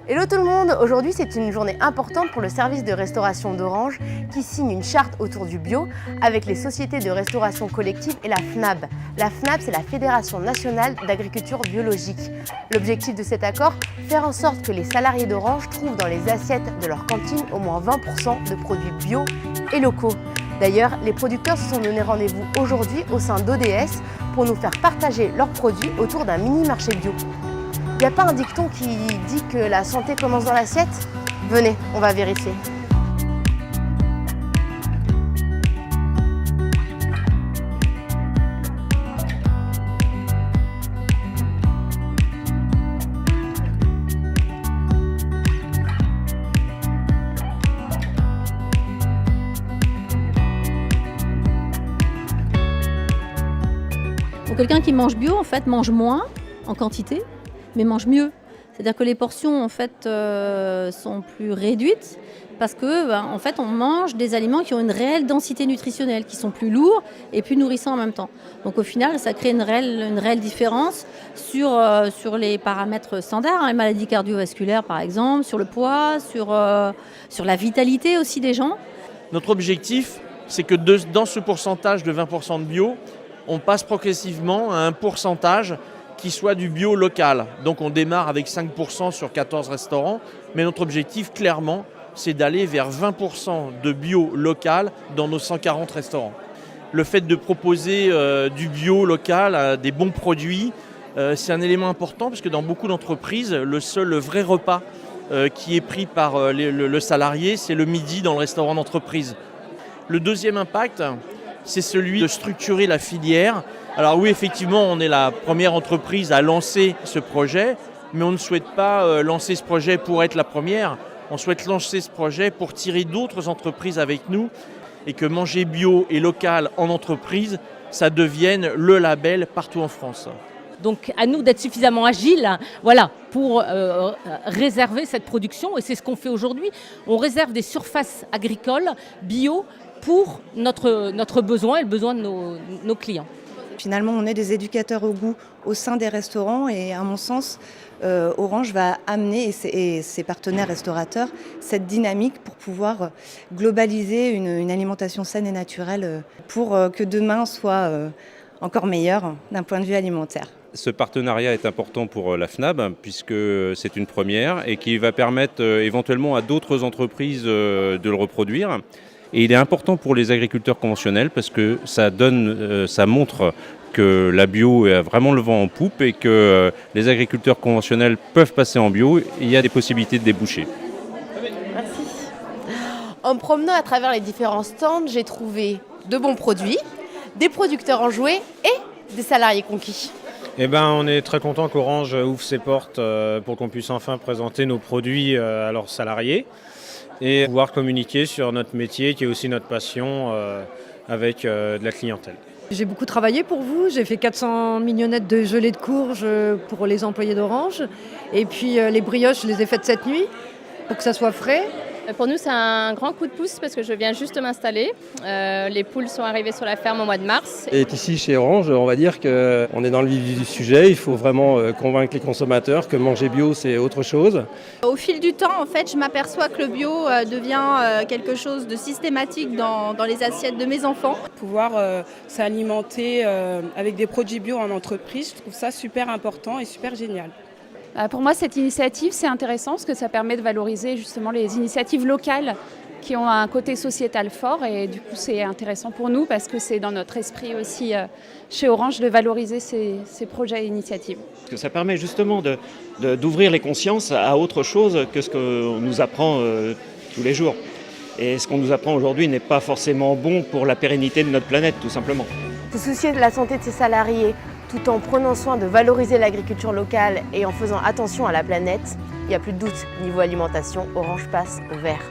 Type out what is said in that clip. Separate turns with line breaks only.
Hello tout le monde! Aujourd'hui c'est une journée importante pour le service de restauration d'Orange qui signe une charte autour du bio avec les sociétés de restauration collective et la FNAB. La FNAB, c'est la Fédération nationale d'agriculture biologique. L'objectif de cet accord, faire en sorte que les salariés d'Orange trouvent dans les assiettes de leur cantine au moins 20% de produits bio et locaux. D'ailleurs, les producteurs se sont donné rendez-vous aujourd'hui au sein d'ODS pour nous faire partager leurs produits autour d'un mini-marché bio. Il n'y a pas un dicton qui dit que la santé commence dans l'assiette? Venez, on va vérifier.
Pour quelqu'un qui mange bio, en fait, mange moins en quantité, mais mange mieux. C'est-à-dire que les portions en fait sont plus réduites parce que en fait on mange des aliments qui ont une réelle densité nutritionnelle, qui sont plus lourds et plus nourrissants en même temps. Donc au final, ça crée une réelle différence sur les paramètres standards, les maladies cardiovasculaires par exemple, sur le poids, sur la vitalité aussi des gens.
Notre objectif, c'est que dans ce pourcentage de 20% de bio, on passe progressivement à un pourcentage qui soit du bio local. Donc on démarre avec 5% sur 14 restaurants, mais notre objectif clairement c'est d'aller vers 20% de bio local dans nos 140 restaurants. Le fait de proposer du bio local, des bons produits, c'est un élément important parce que dans beaucoup d'entreprises, le vrai repas qui est pris par le salarié, c'est le midi dans le restaurant d'entreprise. Le deuxième impact, c'est celui de structurer la filière. Alors oui, effectivement, on est la première entreprise à lancer ce projet, mais on ne souhaite pas lancer ce projet pour être la première. On souhaite lancer ce projet pour tirer d'autres entreprises avec nous et que manger bio et local en entreprise, ça devienne le label partout en France.
Donc à nous d'être suffisamment agiles, voilà, pour réserver cette production, et c'est ce qu'on fait aujourd'hui. On réserve des surfaces agricoles bio pour notre besoin et le besoin de nos clients.
Finalement, on est des éducateurs au goût au sein des restaurants et à mon sens, Orange va amener, et ses partenaires restaurateurs, cette dynamique pour pouvoir globaliser une alimentation saine et naturelle pour que demain soit encore meilleur d'un point de vue alimentaire.
Ce partenariat est important pour la FNAB puisque c'est une première et qui va permettre éventuellement à d'autres entreprises de le reproduire. Et il est important pour les agriculteurs conventionnels parce que ça montre que la bio a vraiment le vent en poupe et que les agriculteurs conventionnels peuvent passer en bio et il y a des possibilités de déboucher.
Merci. En me promenant à travers les différents stands, j'ai trouvé de bons produits, des producteurs enjoués et des salariés conquis.
On est très content qu'Orange ouvre ses portes pour qu'on puisse enfin présenter nos produits à leurs salariés et pouvoir communiquer sur notre métier qui est aussi notre passion avec de la clientèle.
J'ai beaucoup travaillé pour vous, j'ai fait 400 mignonnettes de gelée de courge pour les employés d'Orange et puis les brioches, je les ai faites cette nuit pour que ça soit frais.
Pour nous, c'est un grand coup de pouce parce que je viens juste de m'installer. Les poules sont arrivées sur la ferme au mois de mars.
Et ici, chez Orange, on va dire qu'on est dans le vif du sujet. Il faut vraiment convaincre les consommateurs que manger bio, c'est autre chose.
Au fil du temps, en fait, je m'aperçois que le bio devient quelque chose de systématique dans les assiettes de mes enfants.
Pouvoir s'alimenter avec des produits bio en entreprise, je trouve ça super important et super génial.
Pour moi, cette initiative, c'est intéressant parce que ça permet de valoriser justement les initiatives locales qui ont un côté sociétal fort et du coup, c'est intéressant pour nous parce que c'est dans notre esprit aussi chez Orange de valoriser ces projets et initiatives.
Parce que ça permet justement d'ouvrir les consciences à autre chose que ce qu'on nous apprend tous les jours. Et ce qu'on nous apprend aujourd'hui n'est pas forcément bon pour la pérennité de notre planète, tout simplement.
Se soucier de la santé de ses salariés, tout en prenant soin de valoriser l'agriculture locale et en faisant attention à la planète, il n'y a plus de doute, niveau alimentation, Orange passe au vert.